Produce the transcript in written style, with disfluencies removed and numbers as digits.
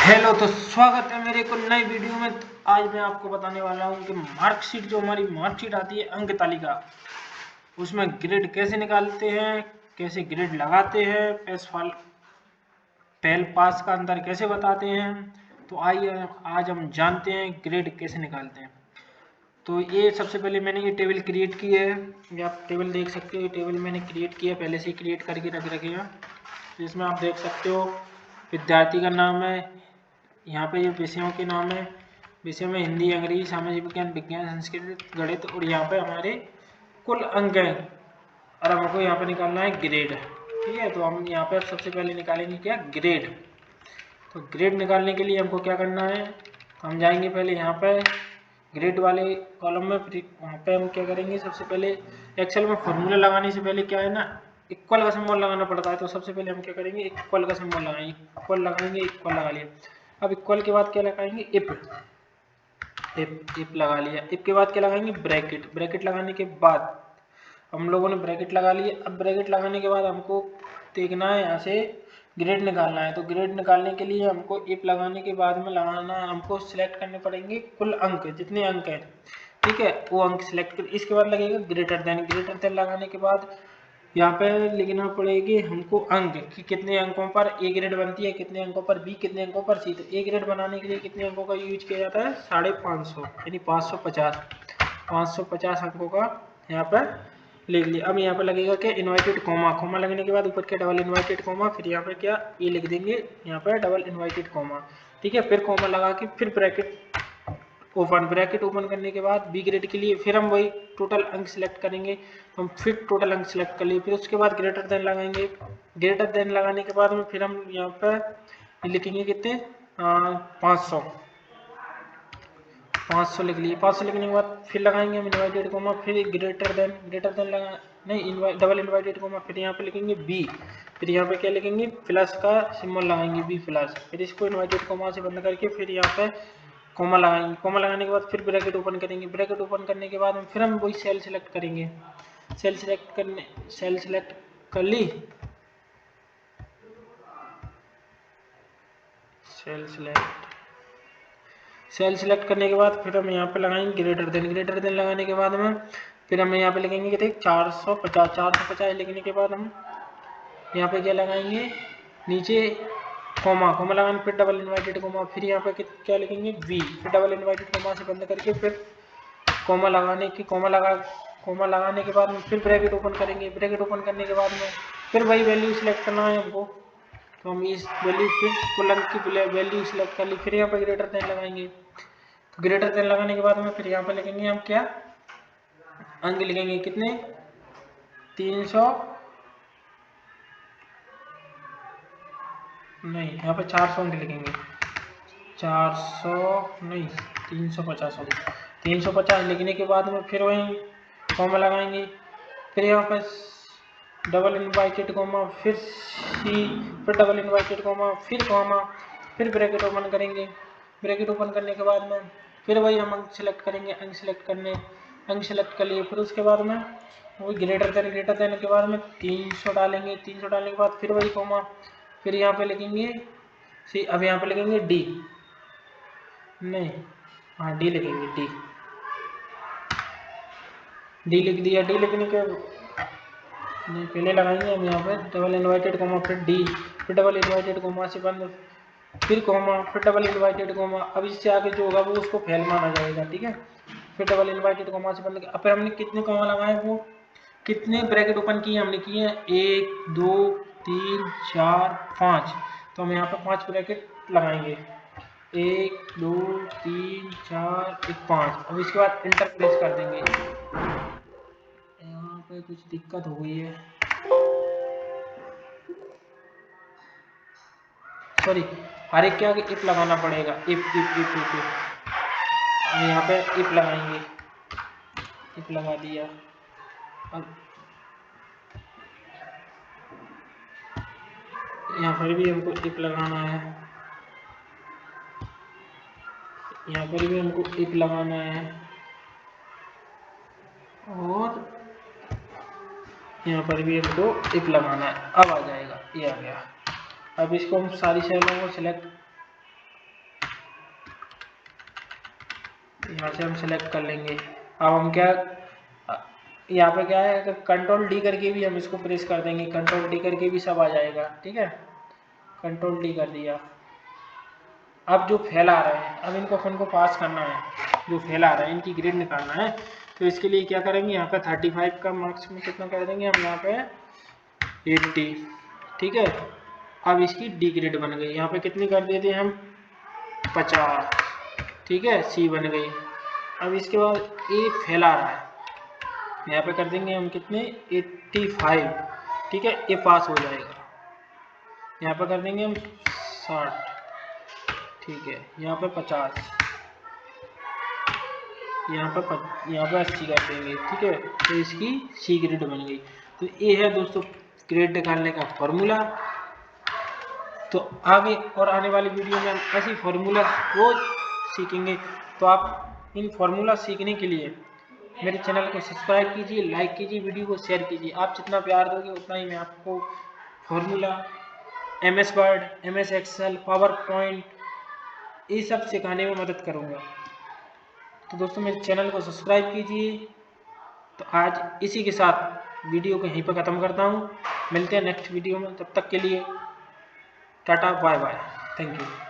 Hello, तो स्वागत है मेरे को नई वीडियो में। तो आज मैं आपको बताने वाला हूं कि मार्कशीट जो हमारी मार्कशीट आती है अंक तालिका, उसमें ग्रेड कैसे निकालते हैं, कैसे ग्रेड लगाते हैं, फेल पास का अंतर कैसे बताते हैं। तो आइए आज हम जानते हैं ग्रेड कैसे निकालते हैं। तो ये सबसे पहले मैंने ये टेबल क्रिएट की है, ये आप टेबल देख सकते हो। ये टेबल मैंने क्रिएट किया, पहले से क्रिएट करके रख रखे हैं। तो इसमें आप देख सकते हो विद्यार्थी का नाम है, यहाँ पे ये विषयों के नाम है, विषय में हिंदी, अंग्रेजी, सामाजिक विज्ञान, विज्ञान, संस्कृत, गणित, और यहाँ पे हमारे कुल अंक हैं और हमको यहाँ पे निकालना है ग्रेड। ठीक है, तो हम यहाँ पे सबसे पहले निकालेंगे क्या, ग्रेड। तो ग्रेड निकालने के लिए हमको क्या करना है, हम जाएंगे पहले यहाँ पे ग्रेड वाले कॉलम में, फिर वहाँ पे हम क्या करेंगे, सबसे पहले एक्सेल में फॉर्मूला लगाने से पहले क्या है ना, इक्वल का सिंबल लगाना पड़ता है। तो सबसे पहले हम क्या करेंगे, इक्वल का सिंबल लगाएंगे, इक्वल लगाएंगे, इक्वल लगा लिया। अब इक्वल के बाद क्या लगाएंगे, इफ लगा लिया। इफ के बाद क्या लगाएंगे, ब्रैकेट। ब्रैकेट लगाने के बाद हम लोगों ने ब्रैकेट लगा लिया। अब ब्रैकेट लगाने के बाद हमको देखना है यहाँ से ग्रेड निकालना है। तो ग्रेड निकालने के लिए हमको इफ लगाने के बाद में लगाना, हमको सिलेक्ट करने पड़ेंगे कुल अंक, जितने अंक हैं, ठीक है, वो अंक सिलेक्ट कर। इसके बाद लगेगा ग्रेटर देन। ग्रेटर देन लगाने के बाद यहाँ पे लिखना पड़ेगी हमको अंक कि कितने अंकों पर ए ग्रेड बनती है, कितने अंकों पर बी, कितने अंकों पर सी। तो ए ग्रेड बनाने के लिए कितने अंकों का यूज किया जाता है, 550, यानी 550 अंकों का यहाँ पर लिख लिया। अब यहाँ पर लगेगा क्या, इन्वाइटेड कोमा। कोमा लगने के बाद ऊपर क्या, डबल इन्वाइटेड कोमा, फिर यहाँ पे क्या ए लिख देंगे, यहाँ पर डबल इन्वाइटेड कोमा। ठीक है, फिर कोमा लगा के फिर ब्रैकेट ओपन। ब्रैकेट ओपन करने के बाद बी ग्रेड के लिए फिर हम वही टोटल अंक सिलेक्ट करेंगे। तो हम फिर टोटल अंक सिलेक्ट कर लिए, फिर उसके बाद ग्रेटर देन लगाएंगे। ग्रेटर देन लगाने के बाद में फिर हम यहाँ पर लिखेंगे कितने, 500 लिख लिए। 500 लिखने के बाद फिर लगाएंगे हम इन्वाइटेड कोमा, फिर ग्रेटर देन लगा नहीं, डबल इन्वाइटेड कोमा, फिर यहाँ पे लिखेंगे बी, फिर यहाँ पे क्या लिखेंगे, प्लस का सिंबल लगाएंगे, बी प्लस। फिर इसको इन्वाइटेड कोमा से बंद करके फिर यहाँ पे कोमा लगाएंगे। कोमा लगाने के बाद फिर ब्रैकेट ओपन करेंगे। ब्रैकेट ओपन करने के बाद फिर हम वही सेल सिलेक्ट करेंगे। सेल सिलेक्ट कर ली। सेल सिलेक्ट करने के बाद फिर हम यहाँ पे लगाएंगे ग्रेटर देन। ग्रेटर देन लगाने के बाद में फिर हम यहाँ पे लिखेंगे कि 450 लिखने के बाद हम यहाँ पे क्या लगाएंगे, नीचे कोमा लगाने, फिर डबल इन्वाइटेड कोमा, फिर यहाँ पे क्या लिखेंगे, बी, फिर डबल इन्वाइटेड कोमा से बंद करके फिर कोमा लगाने के बाद में फिर ब्रैकेट ओपन करेंगे। ब्रैकेट ओपन करने के बाद में फिर वही वैल्यू सिलेक्ट करना है हमको। तो हम इस वैल्यू फिर कुल अंक की वैल्यू सिलेक्ट कर ली, फिर यहाँ पे ग्रेटर देन लगाएंगे। तो ग्रेटर देन लगाने के बाद में फिर यहाँ पे लिखेंगे हम क्या, अंक लिखेंगे कितने, 300 नहीं, यहाँ पे 400 अंक लिखेंगे, 400 नहीं, 350 लिखने के बाद में फिर वही कॉमा लगाएंगे। फिर यहाँ पे डबल इन्वाइटेड कॉमा, फिर सी, फिर डबल इन्वाइटेड कॉमा, फिर कॉमा, फिर ब्रैकेट ओपन करेंगे। ब्रैकेट ओपन करने के बाद में फिर वही हम अंक सिलेक्ट करेंगे। अंक सिलेक्ट कर लिए। फिर उसके बाद में वही ग्रेटर देन के बाद में 300 डालेंगे। 300 डालने के बाद फिर वही कॉमा, फिर यहाँ पे लिखेंगे सी, अब यहाँ पे लिखेंगे डी, नहीं, हाँ डी लिखेंगे, डी लिख दिया। डी लिखने के नहीं, पहले लगाएंगे हम यहाँ पे डबल इन्वाइटेड कोमा, फिर डी, फिर डबल इन्वाइटेड कोमा से बंद, फिर कोमा, फिर डबल इन्वाइटेड कोमा। अब इससे आगे जो होगा वो उसको फेल माना जाएगा। ठीक है, फिर डबल इन्वाइटेड कोमा से बंद। अब हमने कितने कोमा लगाए, वो कितने ब्रैकेट ओपन किए हमने, किए 1 2 3 4 5। तो हम यहाँ पे 5 ब्रैकेट लगाएंगे, 1 2 3 4 5। अब इसके बाद इंटर प्रेस कर देंगे। यहाँ पे कुछ दिक्कत हो गई है, सॉरी, अरे क्या, इफ लगाना पड़ेगा, इफ यहाँ पे इफ लगाएंगे, इफ लगा दिया। अब यहाँ पर भी हमको इफ लगाना है, यहाँ पर भी हमको इफ लगाना है, और यहाँ पर भी हमको इफ लगाना है। अब आ जाएगा, ये आ गया। अब इसको हम सारी सेलों को सिलेक्ट यहाँ से हम सेलेक्ट कर लेंगे। अब हम क्या, यहाँ पे क्या है, कंट्रोल डी करके भी हम इसको प्रेस कर देंगे, कंट्रोल डी करके भी सब आ जाएगा। ठीक है, कंट्रोल डी कर दिया। अब जो फैला आ रहे हैं, अब इनको अपन को पास करना है, जो फैला आ रहा है इनकी ग्रेड निकालना है। तो इसके लिए क्या करेंगे, यहाँ पे 35 का मार्क्स में कितना कर देंगे हम, यहाँ पे 80। ठीक है, अब इसकी डी ग्रेड बन गई, यहाँ पे कितनी कर देते हैं हम, 50। ठीक है, सी बन गई। अब इसके बाद ए फैला रहा है, यहाँ पे कर देंगे हम कितने, 85। ठीक है, ए पास हो जाएगा। यहाँ पे कर देंगे हम 60। ठीक है, यहाँ पे 50, यहाँ पे 80 कर देंगे। ठीक है, तो इसकी सी ग्रेड बन गई। तो ये है दोस्तों ग्रेड निकालने का फॉर्मूला। तो आगे और आने वाली वीडियो में हम ऐसी फार्मूला रोज सीखेंगे। तो आप इन फार्मूला सीखने के लिए मेरे चैनल को सब्सक्राइब कीजिए, लाइक कीजिए, वीडियो को शेयर कीजिए। आप जितना प्यार दोगे उतना ही मैं आपको formula, MS word, MS excel, PowerPoint, ये सब सिखाने में मदद करूँगा। तो दोस्तों मेरे चैनल को सब्सक्राइब कीजिए। तो आज इसी के साथ वीडियो को यहीं पर ख़त्म करता हूँ। मिलते हैं नेक्स्ट वीडियो में, तब तक के लिए tata bye bye, thank you.